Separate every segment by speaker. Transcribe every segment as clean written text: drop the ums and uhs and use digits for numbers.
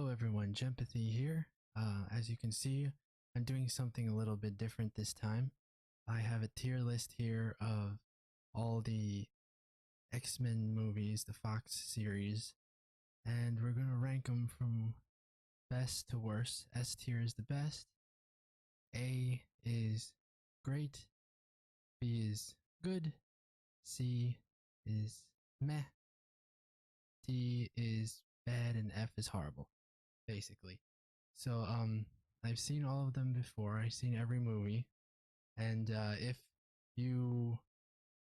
Speaker 1: everyone, Gempathy here. As you can see, I'm doing something a little bit different this time. I have a tier list here of all the X-Men movies, the Fox series, and we're gonna rank them from best to worst. S tier is the best, A is great, B is good, C is meh, D is bad, and F is horrible, basically. So, I've seen all of them before. I've seen every movie, and if you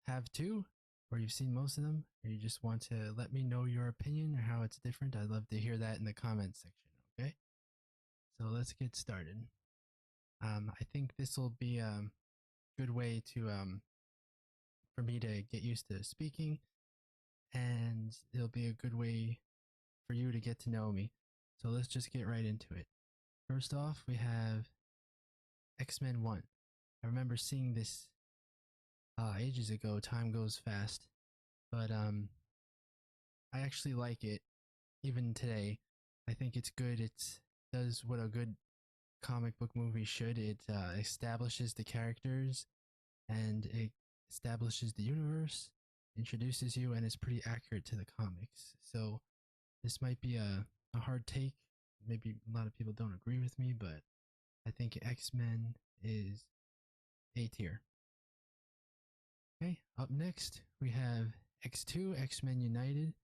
Speaker 1: have too, or you've seen most of them, or you just want to let me know your opinion or how it's different, I'd love to hear that in the comments section. Okay, so let's get started. I think this will be a good way to for me to get used to speaking, and it'll be a good way for you to get to know me. So let's just get right into it. First off, we have X-Men 1. I remember seeing this ages ago. Time goes fast. But I actually like it even today. I think it's good. It does what a good comic book movie should. It establishes the characters and it establishes the universe, introduces you, and it's pretty accurate to the comics. So this might be a hard take. Maybe a lot of people don't agree with me, but I think X-Men is A tier. Okay, up next we have X2, X-Men United.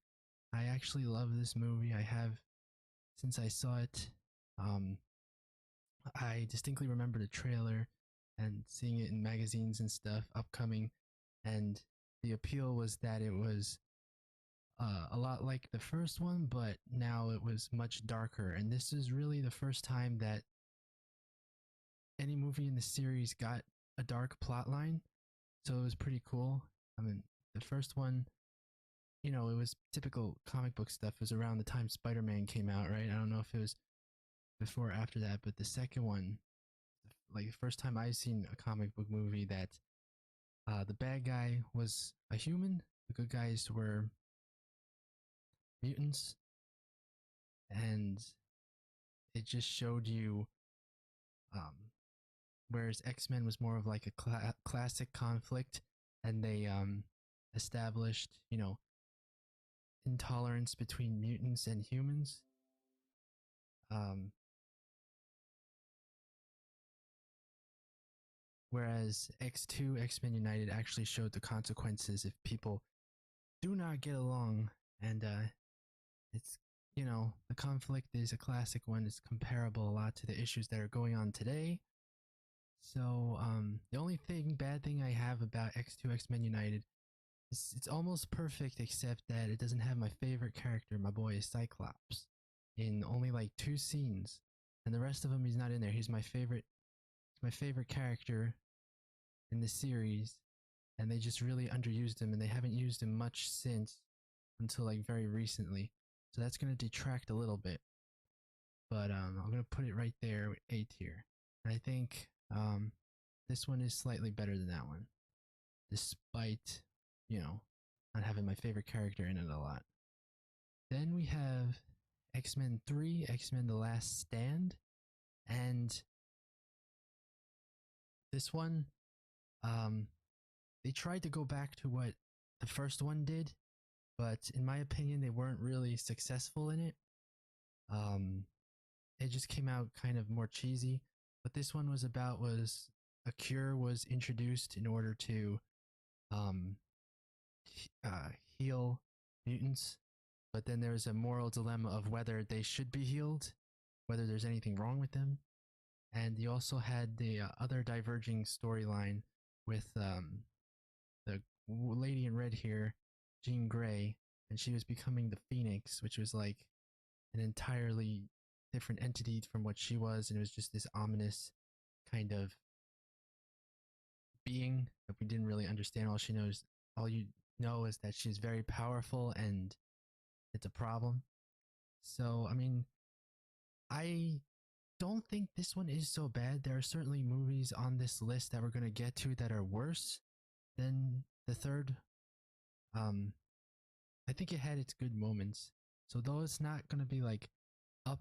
Speaker 1: I actually love this movie. I have since I saw it. I distinctly remember the trailer and seeing it in magazines and stuff upcoming, and the appeal was that it was a lot like the first one, but now it was much darker. And this is really the first time that any movie in the series got a dark plot line, so it was pretty cool. I mean, the first one, it was typical comic book stuff. It was around the time Spider-Man came out, right? I don't know if it was before or after that, but the second one, like the first time I've seen a comic book movie that the bad guy was a human, the good guys were mutants, and it just showed you, whereas X-Men was more of like a classic conflict, and they established, intolerance between mutants and humans. Whereas X2, X-Men United actually showed the consequences if people do not get along, and it's, the conflict is a classic one. It's comparable a lot to the issues that are going on today. So the only bad thing I have about X2, X-Men United is it's almost perfect, except that it doesn't have my favorite character, my boy Cyclops, in only like 2 scenes, and the rest of them he's not in there. He's my favorite character in the series, and they just really underused him, and they haven't used him much since until like very recently. So that's going to detract a little bit, but I'm going to put it right there with A tier. And I think this one is slightly better than that one, despite, not having my favorite character in it a lot. Then we have X-Men 3, X-Men The Last Stand, and this one, they tried to go back to what the first one did, but in my opinion, they weren't really successful in it. It just came out kind of more cheesy. What this one was about was a cure was introduced in order to heal mutants, but then there's a moral dilemma of whether they should be healed, whether there's anything wrong with them. And you also had the other diverging storyline with the lady in red here, Jean Grey, and she was becoming the Phoenix, which was like an entirely different entity from what she was, and it was just this ominous kind of being that we didn't really understand. All you know is that she's very powerful, and it's a problem. So, I mean, I don't think this one is so bad. There are certainly movies on this list that we're going to get to that are worse than the third. I think it had its good moments. So though it's not going to be like up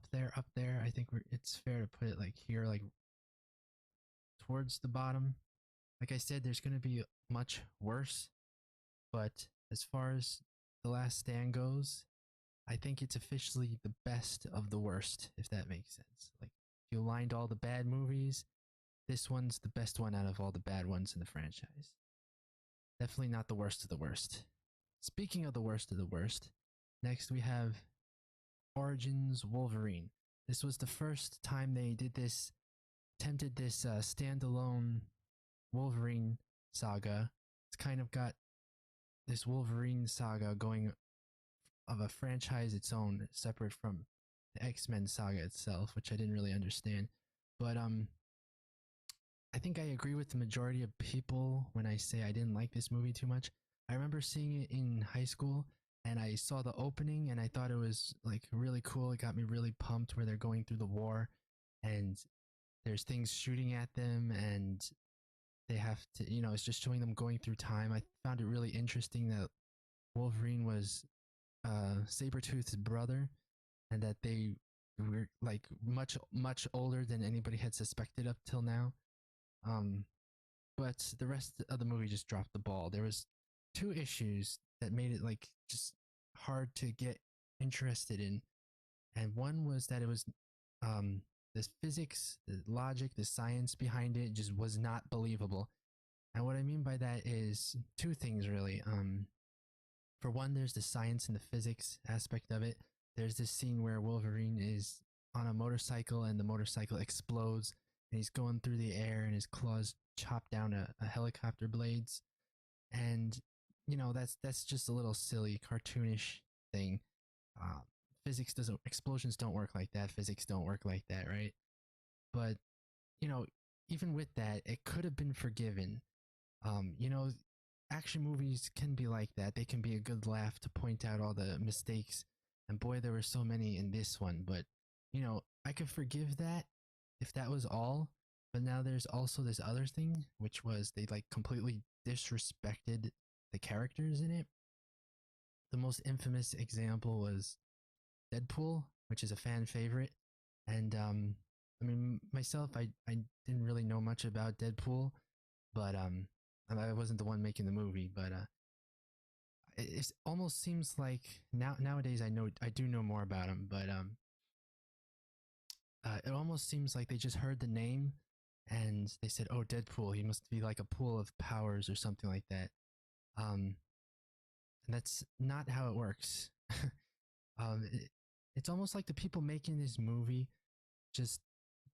Speaker 1: there. I think it's fair to put it like here, like towards the bottom. Like I said, there's going to be much worse, but as far as The Last Stand goes, I think it's officially the best of the worst, if that makes sense. Like, if you aligned all the bad movies, this one's the best one out of all the bad ones in the franchise. Definitely not the worst of the worst. Speaking of the worst, next we have Origins Wolverine. This was the first time they did this, attempted this standalone Wolverine saga. It's kind of got this Wolverine saga going of a franchise its own, separate from the X-Men saga itself, which I didn't really understand. But I think I agree with the majority of people when I say I didn't like this movie too much. I remember seeing it in high school and I saw the opening and I thought it was like really cool. It got me really pumped where they're going through the war and there's things shooting at them and they have to, it's just showing them going through time. I found it really interesting that Wolverine was Sabretooth's brother and that they were like much older than anybody had suspected up till now. Um, but the rest of the movie just dropped the ball. There was two issues that made it like just hard to get interested in, and one was that it was the physics, the logic, the science behind it just was not believable. And what I mean by that is two things really. For one, there's the science and the physics aspect of it. There's this scene where Wolverine is on a motorcycle and the motorcycle explodes and he's going through the air and his claws chop down a helicopter blades. And that's just a little silly cartoonish thing. Uh, physics doesn't explosions don't work like that. Physics don't work like that, right? But you know, even with that, it could have been forgiven. Um, you know, Action movies can be like that. They can be a good laugh to point out all the mistakes. And boy, there were so many in this one. But I could forgive that if that was all. But now there's also this other thing, which was they like completely disrespected the characters in it. The most infamous example was Deadpool, which is a fan favorite. And I mean, myself, I didn't really know much about Deadpool, but I wasn't the one making the movie. But it almost seems like nowadays I do know more about him, but it almost seems like they just heard the name and they said, "Oh, Deadpool, he must be like a pool of powers or something like that." And that's not how it works. It's almost like the people making this movie just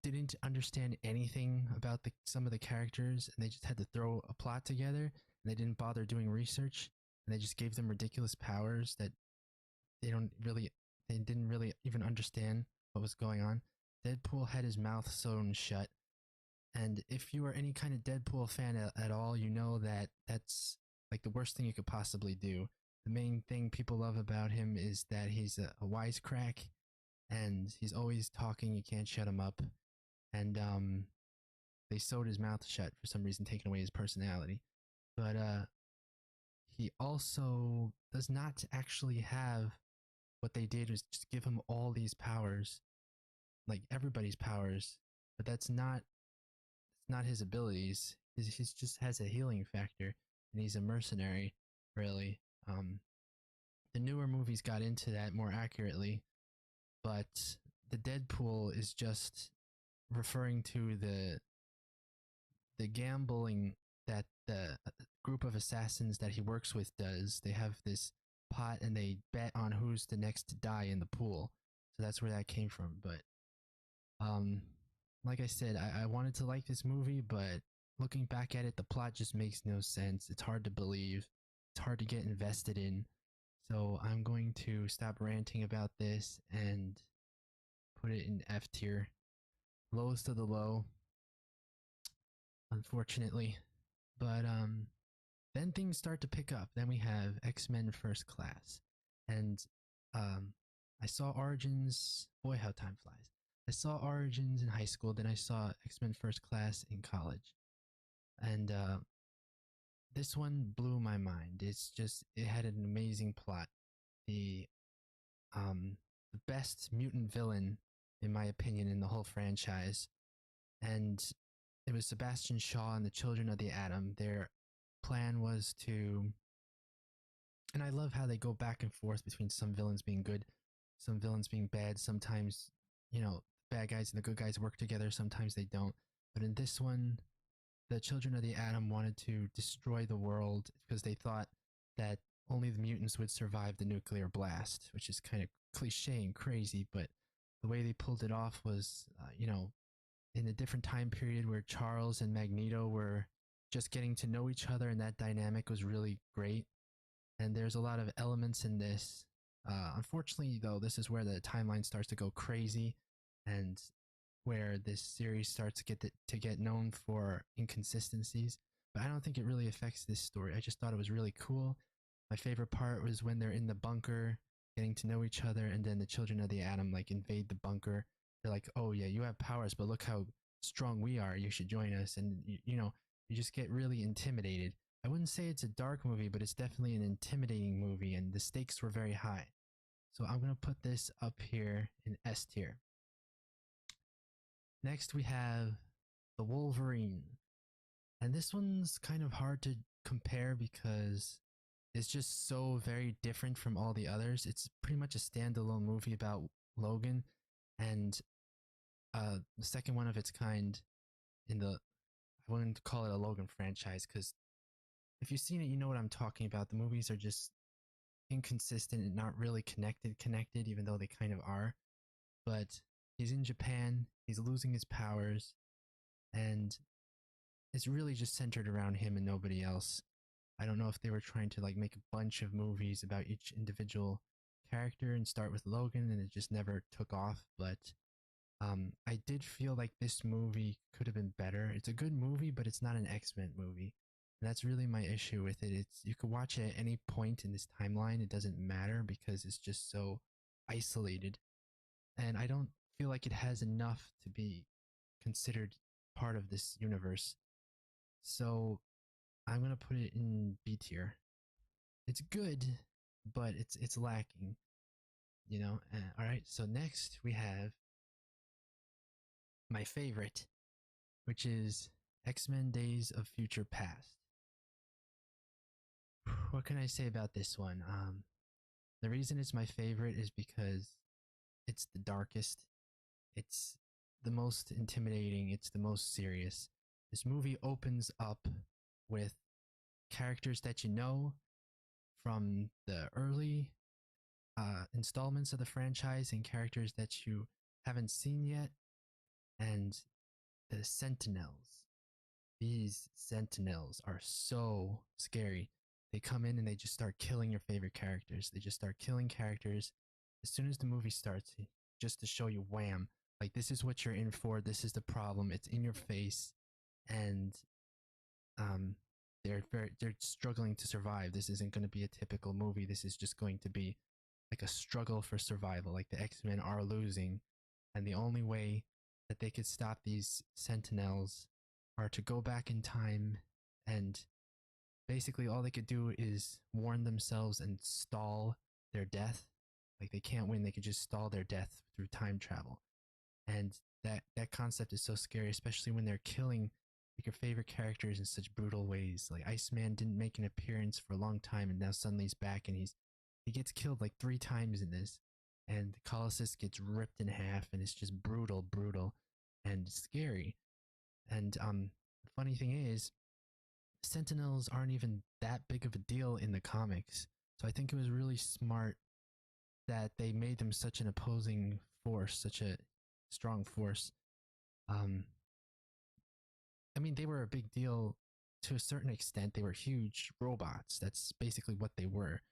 Speaker 1: didn't understand anything about some of the characters, and they just had to throw a plot together, and they didn't bother doing research, and they just gave them ridiculous powers that they didn't really even understand what was going on. Deadpool had his mouth sewn shut, and if you are any kind of Deadpool fan at all, you know that that's like the worst thing you could possibly do. The main thing people love about him is that he's a wisecrack and he's always talking. You can't shut him up. And they sewed his mouth shut for some reason, taking away his personality. But he also does not actually have what they did was just give him all these powers, like everybody's powers. But it's not his abilities. He's just has a healing factor, and he's a mercenary, really. The newer movies got into that more accurately, but the Deadpool is just referring to the gambling that the group of assassins that he works with does. They have this pot and they bet on who's the next to die in the pool. So that's where that came from. But um, like I said, I wanted to like this movie, but looking back at it, the plot just makes no sense. It's hard to believe. It's hard to get invested in. So I'm going to stop ranting about this and put it in F tier. Lowest of the low, unfortunately. But then things start to pick up. Then we have X-Men First Class. And um I saw Origins, boy how time flies. I saw Origins in high school, then I saw X-Men First Class in college. And this one blew my mind. It had an amazing plot. The um the best mutant villain in my opinion, in the whole franchise. And it was Sebastian Shaw and the Children of the Atom. Their plan was to, and I love how they go back and forth between some villains being good, some villains being bad. Sometimes, bad guys and the good guys work together. Sometimes they don't. But in this one, the Children of the Atom wanted to destroy the world because they thought that only the mutants would survive the nuclear blast, which is kind of cliche and crazy, but the way they pulled it off was, in a different time period where Charles and Magneto were just getting to know each other, and that dynamic was really great. And there's a lot of elements in this. Unfortunately, though, this is where the timeline starts to go crazy, and where this series starts to get known for inconsistencies. But I don't think it really affects this story. I just thought it was really cool. My favorite part was when they're in the bunker, getting to know each other, and then the Children of the Atom invade the bunker. They're like, "Oh yeah, you have powers, but look how strong we are. You should join us." And you just get really intimidated. I wouldn't say it's a dark movie, but it's definitely an intimidating movie, and the stakes were very high. So I'm gonna put this up here in S tier. Next, we have the Wolverine. And this one's kind of hard to compare because it's just so very different from all the others. It's pretty much a standalone movie about Logan, and the second one of its kind in the, I wouldn't call it a Logan franchise because if you've seen it, you know what I'm talking about. The movies are just inconsistent and not really connected, even though they kind of are. But he's in Japan, he's losing his powers, and it's really just centered around him and nobody else. I don't know if they were trying to make a bunch of movies about each individual character and start with Logan, and it just never took off. But I did feel like this movie could have been better. It's a good movie, but it's not an X-Men movie. And that's really my issue with it. It's, you could watch it at any point in this timeline. It doesn't matter because it's just so isolated. And I don't feel like it has enough to be considered part of this universe. So I'm gonna put it in B tier. It's good, but it's lacking. All right. So next we have my favorite, which is X-Men: Days of Future Past. What can I say about this one? The reason it's my favorite is because it's the darkest. It's the most intimidating. It's the most serious. This movie opens up with characters that you know from the early installments of the franchise and characters that you haven't seen yet. And the Sentinels. These Sentinels are so scary. They come in and they just start killing your favorite characters. They just start killing characters as soon as the movie starts, just to show you wham. This is what you're in for. This is the problem. It's in your face. And they're struggling to survive. This isn't going to be a typical movie. This is just going to be a struggle for survival. The X-Men are losing, and the only way that they could stop these Sentinels are to go back in time, and basically all they could do is warn themselves and stall their death. They can't win, they could just stall their death through time travel. And that concept is so scary, especially when they're killing your favorite characters in such brutal ways. Iceman didn't make an appearance for a long time, and now suddenly he's back, and he gets killed 3 times in this, and the Colossus gets ripped in half, and it's just brutal, and scary. And the funny thing is, Sentinels aren't even that big of a deal in the comics, so I think it was really smart that they made them such an opposing force, such a strong force. I mean, they were a big deal to a certain extent. They were huge robots. That's basically what they were.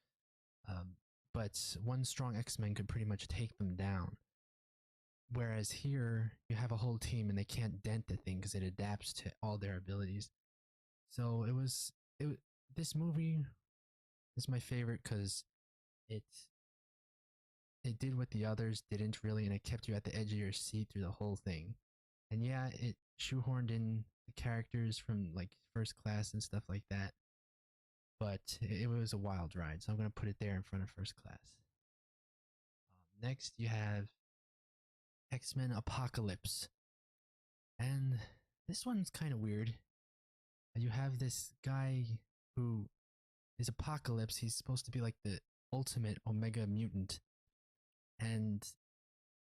Speaker 1: But one strong X-Men could pretty much take them down. Whereas here, you have a whole team and they can't dent the thing because it adapts to all their abilities. So this movie is my favorite because it did what the others didn't really, and it kept you at the edge of your seat through the whole thing. And yeah, it shoehorned in the characters from First Class and stuff like that. But it was a wild ride, so I'm going to put it there in front of First Class. Next, you have X-Men Apocalypse. And this one's kind of weird. You have this guy who is Apocalypse. He's supposed to be like the ultimate Omega mutant. And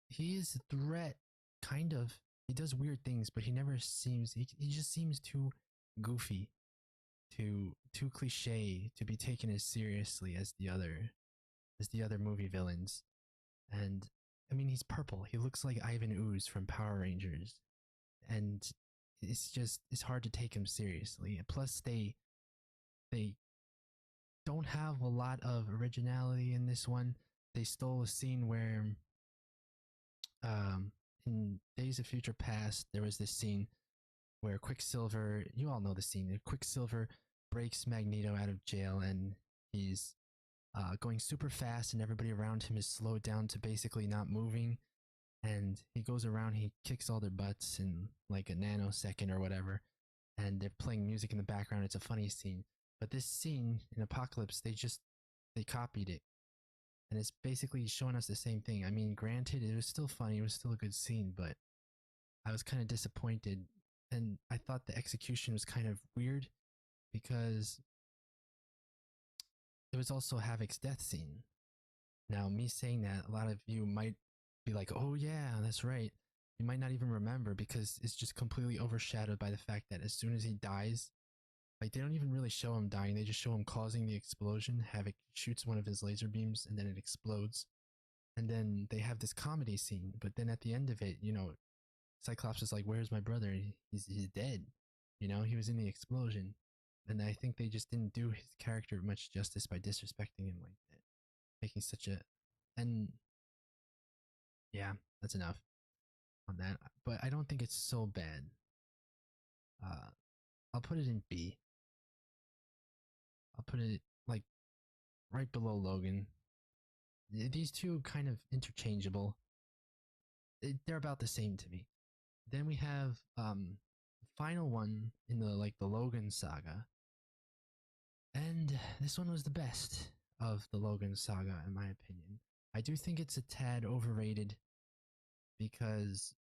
Speaker 1: he is a threat, kind of. He does weird things, but he never seems. He just seems too goofy, too cliche to be taken as seriously as the other movie villains. And I mean, he's purple. He looks like Ivan Ooze from Power Rangers, and it's hard to take him seriously. And plus, they don't have a lot of originality in this one. They stole a scene where, in Days of Future Past, there was this scene where Quicksilver, you all know the scene, Quicksilver breaks Magneto out of jail and he's going super fast and everybody around him is slowed down to basically not moving. And he goes around, he kicks all their butts in like a nanosecond or whatever. And they're playing music in the background. It's a funny scene. But this scene in Apocalypse, they copied it. And it's basically showing us the same thing. I mean, granted, it was still funny. It was still a good scene, but I was kind of disappointed. And I thought the execution was kind of weird because it was also Havoc's death scene. Now, me saying that, a lot of you might be like, oh yeah, that's right. You might not even remember because it's just completely overshadowed by the fact that as soon as he dies, like they don't even really show him dying, they just show him causing the explosion. Havoc shoots one of his laser beams and then it explodes. And then they have this comedy scene, but then at the end of it, Cyclops is like, "Where's my brother? He's dead." He was in the explosion, and I think they just didn't do his character much justice by disrespecting him like that, making such a. And yeah, that's enough on that. But I don't think it's so bad. Uh, I'll put it in B. I'll put it like right below Logan. These two kind of interchangeable. They're about the same to me. Then we have the final one in the Logan saga. And this one was the best of the Logan saga in my opinion. I do think it's a tad overrated because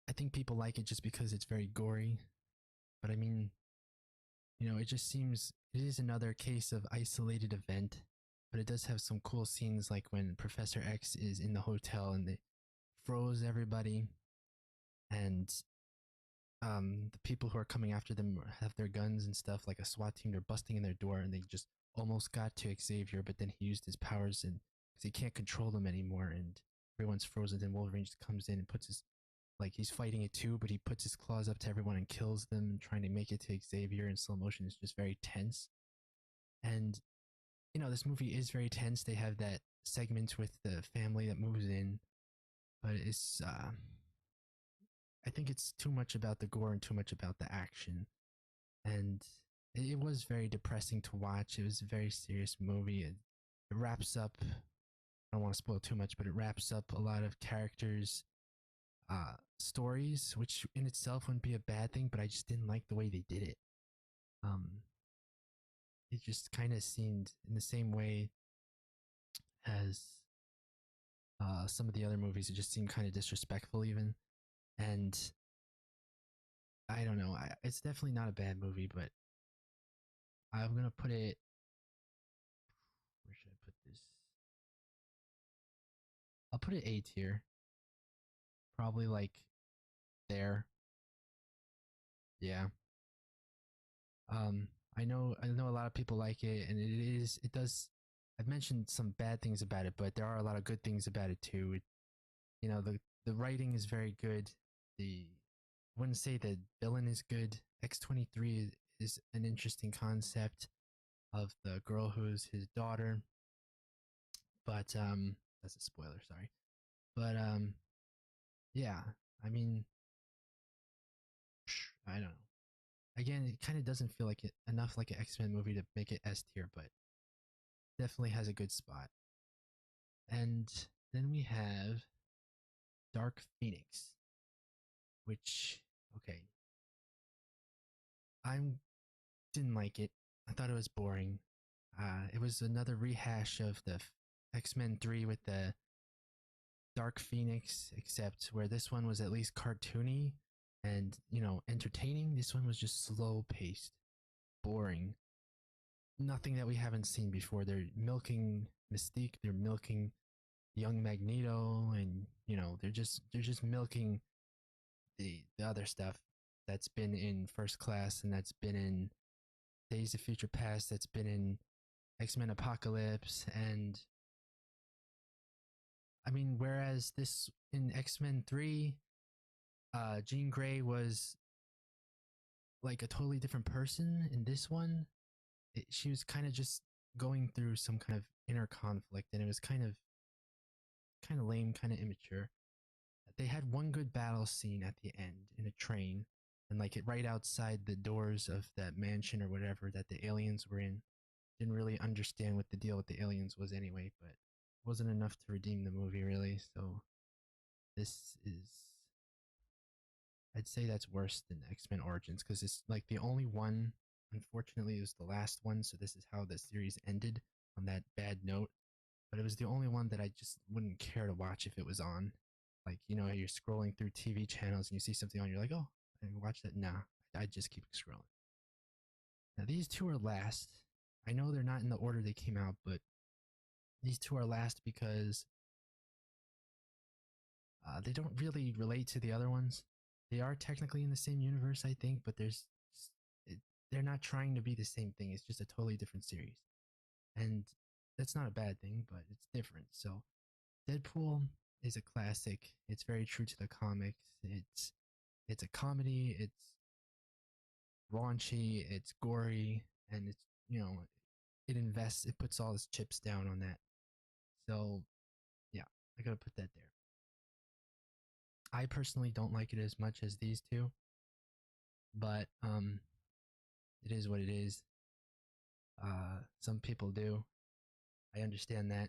Speaker 1: I think people like it just because it's very gory. But I mean, it just seems it is another case of isolated event, but it does have some cool scenes like when Professor X is in the hotel and they froze everybody and the people who are coming after them have their guns and stuff like a SWAT team. They're busting in their door and they just almost got to Xavier, but then he used his powers and because he can't control them anymore and everyone's frozen. Then Wolverine just comes in and puts his he's fighting it too, but he puts his claws up to everyone and kills them, trying to make it to Xavier in slow motion. Is just very tense. And this movie is very tense. They have that segment with the family that moves in, but it's I think it's too much about the gore and too much about the action. And it was very depressing to watch. It was a very serious movie. It wraps up, I don't want to spoil too much, but it wraps up a lot of characters' stories, which in itself wouldn't be a bad thing, but I just didn't like the way they did it. Um, it just kind of seemed in the same way as some of the other movies. It just seemed kind of disrespectful, even. And I don't know. It's definitely not a bad movie, but I'm gonna put it. Where should I put this? I'll put it A tier. Probably like there. Yeah. I know a lot of people like it, and it does. I've mentioned some bad things about it, but there are a lot of good things about it too. The writing is very good. I wouldn't say the villain is good. X-23 is an interesting concept of the girl who's his daughter, but that's a spoiler, sorry. But yeah, I mean, I don't know. Again, it kind of doesn't feel like it enough like an X-Men movie to make it S tier, but definitely has a good spot. And then we have Dark Phoenix, which okay, I didn't like it. I thought it was boring. It was another rehash of the X-Men 3 with the Dark Phoenix, except where this one was at least cartoony and, entertaining. This one was just slow paced, boring. Nothing that we haven't seen before. They're milking Mystique, they're milking young Magneto, and they're just milking the other stuff that's been in First Class and that's been in Days of Future Past, that's been in X-Men Apocalypse, and I mean, whereas this in X-Men 3, Jean Grey was like a totally different person. In this one, she was kind of just going through some kind of inner conflict, and it was kind of lame, kind of immature. They had one good battle scene at the end in a train, and like it right outside the doors of that mansion or whatever that the aliens were in. Didn't really understand what the deal with the aliens was anyway, but wasn't enough to redeem the movie really. So this is, I'd say that's worse than X-Men Origins because it's like the only one. Unfortunately, it was the last one, so this is how the series ended on that bad note. But it was the only one that I just wouldn't care to watch if it was on. Like, you're scrolling through TV channels and you see something on, you're like, oh, I can watch that. Nah, I'd just keep scrolling. Now, these two are last. I know they're not in the order they came out, but these two are last because they don't really relate to the other ones. They are technically in the same universe, I think, but it, they're not trying to be the same thing. It's just a totally different series, and that's not a bad thing, but it's different. So, Deadpool is a classic. It's very true to the comics. It's a comedy. It's raunchy. It's gory, and it puts all its chips down on that. So yeah, I gotta put that there. I personally don't like it as much as these two, but it is what it is. Some people do. I understand that.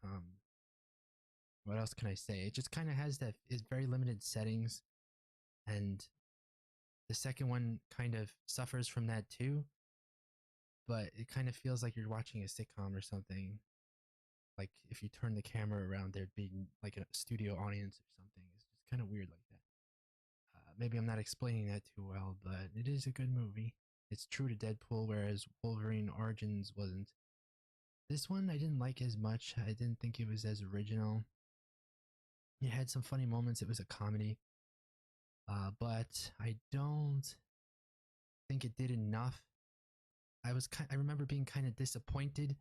Speaker 1: Um, what else can I say? It just kind of has that. It's very limited settings, and the second one kind of suffers from that too. But it kind of feels like you're watching a sitcom or something. Like if you turn the camera around, there'd be like a studio audience or something. It's just kind of weird like that. Maybe I'm not explaining that too well, but it is a good movie. It's true to Deadpool, whereas Wolverine Origins wasn't. This one I didn't like as much. I didn't think it was as original. It had some funny moments. It was a comedy, but I don't think it did enough. I remember being kind of disappointed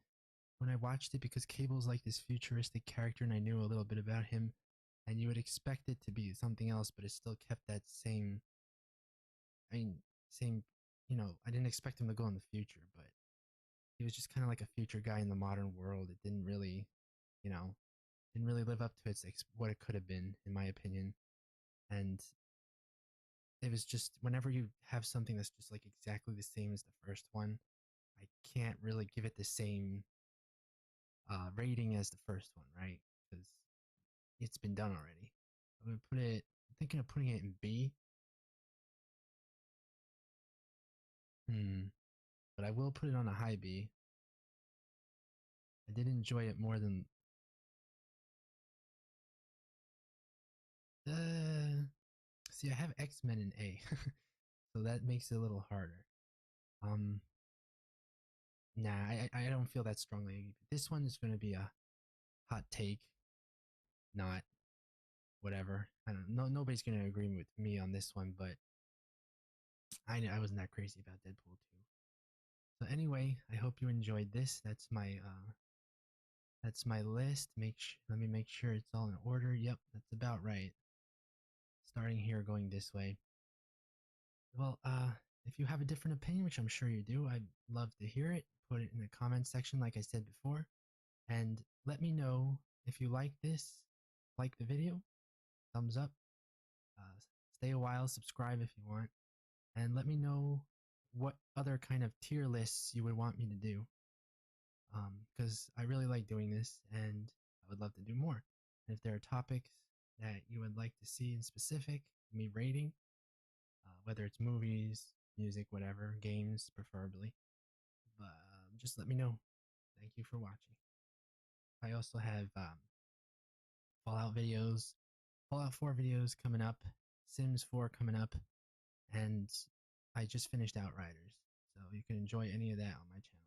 Speaker 1: when I watched it because Cable's like this futuristic character, and I knew a little bit about him, and you would expect it to be something else, but it still kept that same. I mean, same. I didn't expect him to go in the future, but he was just kind of like a future guy in the modern world. It didn't really, you know, didn't really live up to what it could have been, in my opinion. And it was just whenever you have something that's just like exactly the same as the first one, I can't really give it the same rating as the first one, right? Because it's been done already. I'm gonna put it. I'm thinking of putting it in B. Hmm. But I will put it on a high B. I did enjoy it more than. See, I have X-Men in A, so that makes it a little harder. Um. Nah, I don't feel that strongly. This one is gonna be a hot take, not whatever. I don't know. Nobody's gonna agree with me on this one, but I wasn't that crazy about Deadpool 2. So anyway, I hope you enjoyed this. That's my list. Let me make sure it's all in order. Yep, that's about right. Starting here, going this way. Well, if you have a different opinion, which I'm sure you do, I'd love to hear it. Put it in the comment section, like I said before, and let me know if you like this. Like the video, thumbs up. Uh, Stay a while, subscribe if you want, and let me know what other kind of tier lists you would want me to do. Because I really like doing this and I would love to do more. And if there are topics that you would like to see in specific, me rating, whether it's movies, music, whatever, games preferably, but just let me know. Thank you for watching. I also have Fallout videos, Fallout 4 videos coming up, Sims 4 coming up, and I just finished Outriders. So you can enjoy any of that on my channel.